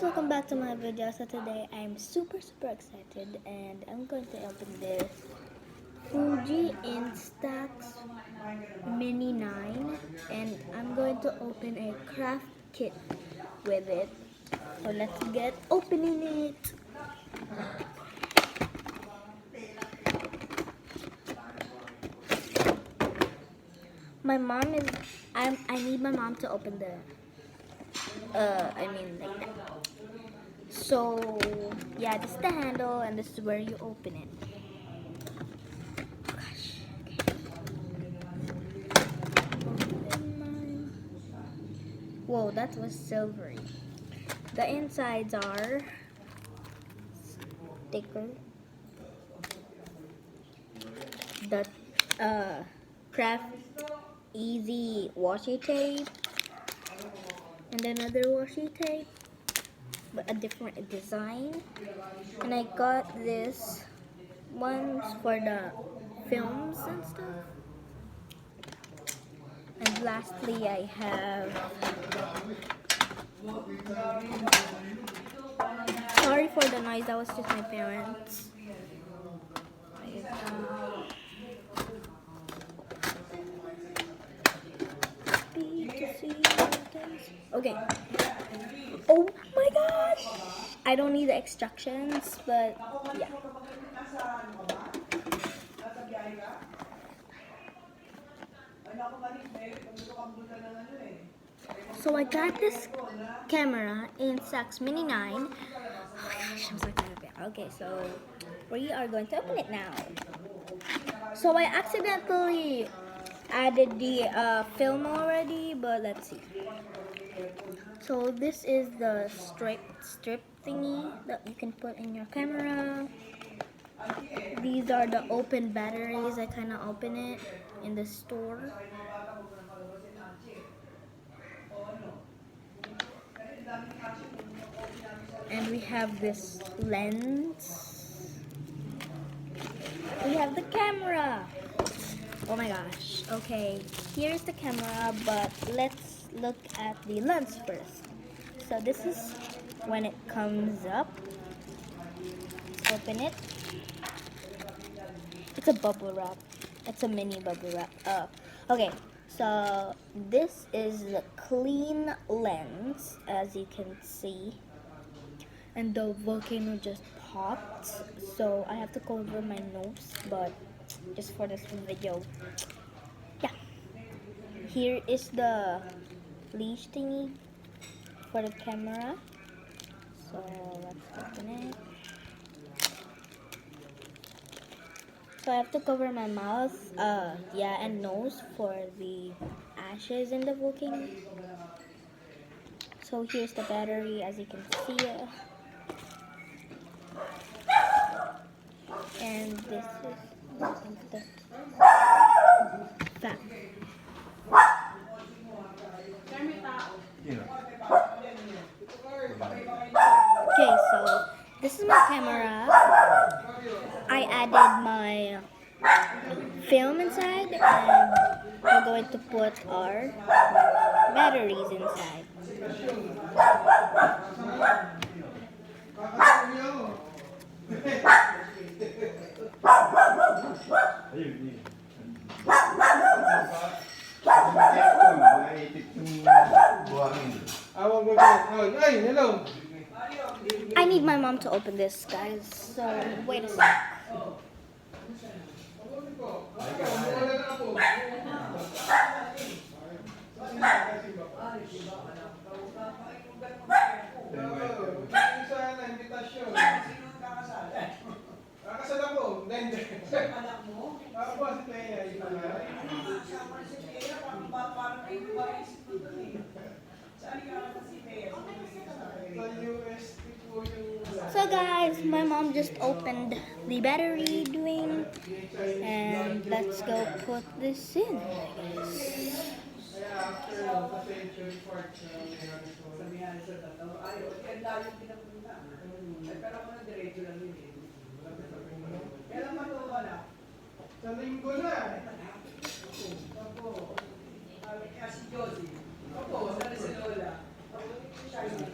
guys, welcome back to my video. So today I'm super excited and I'm going to open this Fuji Instax Mini 9 and I'm going to open a craft kit with it. So let's get opening it. My mom is I need my mom to open the like that. So yeah, this is the handle and this is where you open it. Gosh, okay. Whoa, that was silvery. The insides are sticker, the craft easy washi tape, and another washi tape, but a different design. And I got this ones for the films and stuff. And lastly, I have, sorry for the noise, that was just my parents. Okay. Oh my gosh! I don't need the instructions, but yeah. So I got this camera instax Mini 9. Oh my gosh, I'm so excited. Okay, so we are going to open it now. So I accidentally added the film already, but let's see. So this is the strip thingy that you can put in your camera. These are the open batteries. I kind of open it in the store. And we have this lens. We have the camera. Oh my gosh. Okay, here's the camera, but let's look at the lens first. So this is when it comes up. Let's open it. It's a bubble wrap. It's a mini bubble wrap. Okay, so this is the clean lens, as you can see. And the volcano just popped, so I have to cover my nose, but just for this video. Yeah. Here is the leash thingy for the camera. So let's open it. So I have to cover my mouth, and nose for the ashes in the volcano. So here's the battery, as you can see. And this is the fan. Okay, so this is my camera. I added my film inside, and we're going to put our batteries inside. I need my mom to open this, guys, so wait a sec. So guys, my mom just opened the battery doing, and let's go put this in, I guess.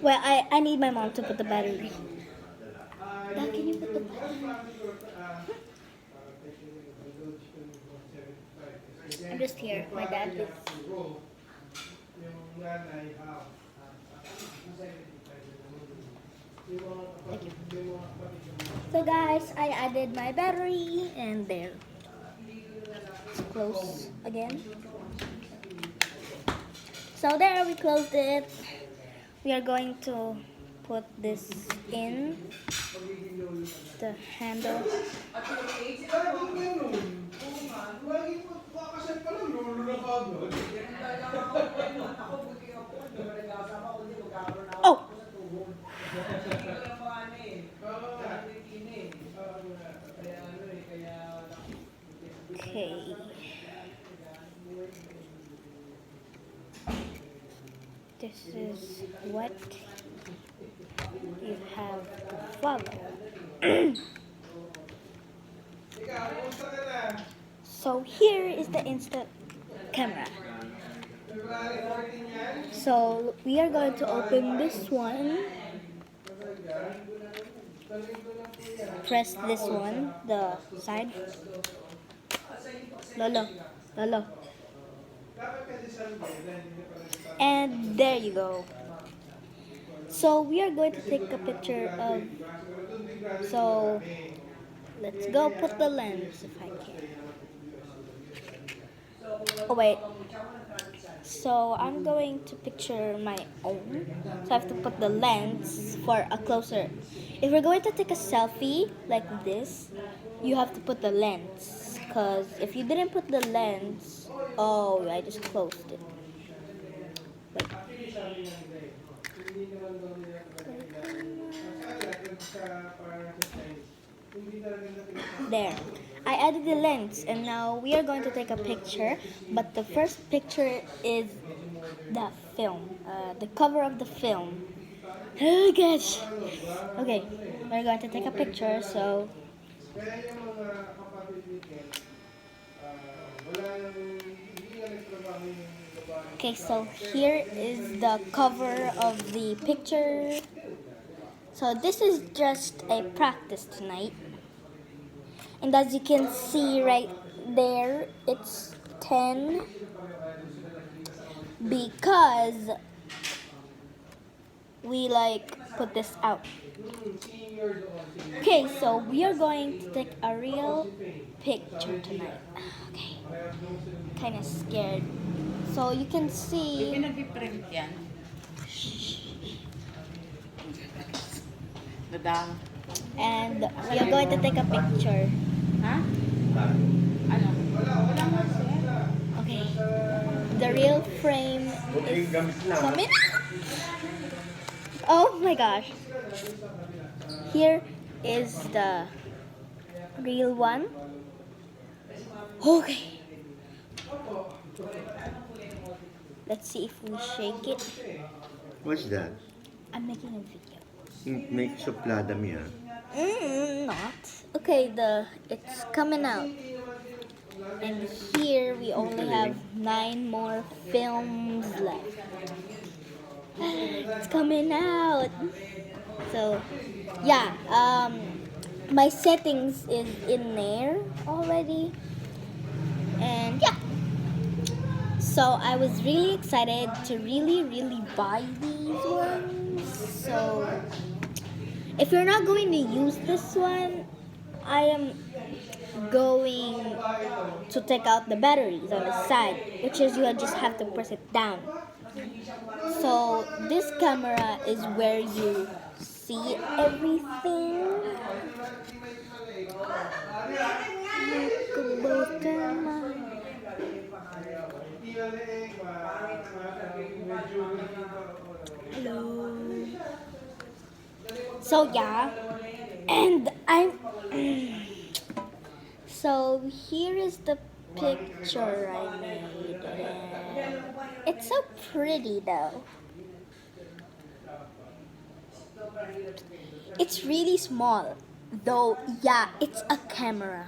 Well, I need my mom to put the battery. Dad, can you put the battery? I'm just here. My dad is. Thank you. So guys, I added my battery and there. It's close again. So there we closed it. We are going to put this in the handle. Oh! Okay. This is what you have to follow. So here is the instant camera. So we are going to open this one. Press this one, the side. Lolo, Lolo. And there you go. So we are going to take a picture of. So let's go put the lens if I can. Oh wait. So I'm going to picture my own. So I have to put the lens for a closer. If we're going to take a selfie like this, you have to put the lens. Because if you didn't put the lens, oh, I just closed it. Wait. There. I added the lens and now we are going to take a picture, but the first picture is the film, the cover of the film. Oh gosh. Okay, we're going to take a picture, so okay, so here is the cover of the picture. So this is just a practice tonight. And as you can see right there, it's 10 because we put this out. Okay, so we are going to take a real picture tonight. Okay, kind of scared. So you can see. And we are going to take a picture. Huh? Ano? Okay. The real frame is coming. Oh my gosh. Here is the real one. Okay. Let's see if we shake it. What's that? I'm making a video. Make suplada mi ah. Not. Okay, it's coming out. And here we only have 9 more films left. It's coming out. So, yeah, my settings is in there already. And yeah. So I was really excited to really buy these ones. So if you're not going to use this one, I am going to take out the batteries on the side, which is you just have to press it down. So this camera is where you see everything. Hello. So yeah, and so here is the picture I made. And it's so pretty though. It's really small, though. Yeah, it's a camera.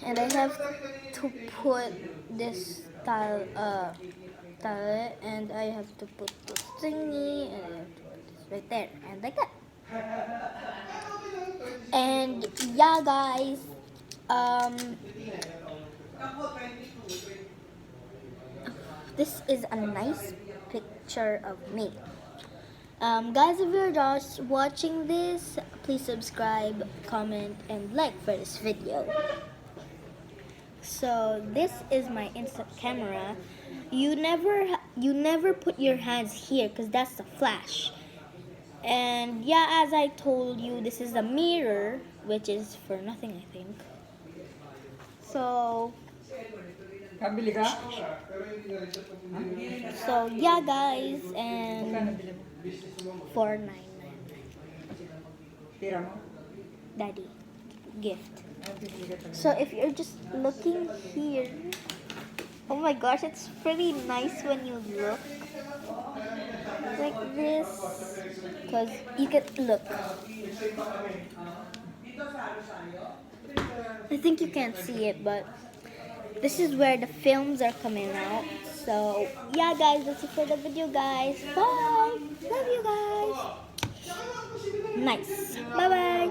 And I have to put this tile, and I have to put this thingy, and it's right there, and like that. And yeah, guys, um, this is a nice picture of me. Guys, if you're just watching this, please subscribe, comment, and like for this video. So this is my instant camera. You never put your hands here because that's the flash. And yeah, as I told you, this is the mirror, which is for nothing, I think. So Pabili ka? so yeah, guys, Magkano and bili mo? 499, Tira mo? Daddy, gift. Bibili ka talaga. So if you're just looking here, oh my gosh, it's pretty nice when you look like this, because you can look. I think you can't see it, but this is where the films are coming out. So yeah, guys, that's it for the video, guys. Bye. Love you guys. Nice. Bye bye.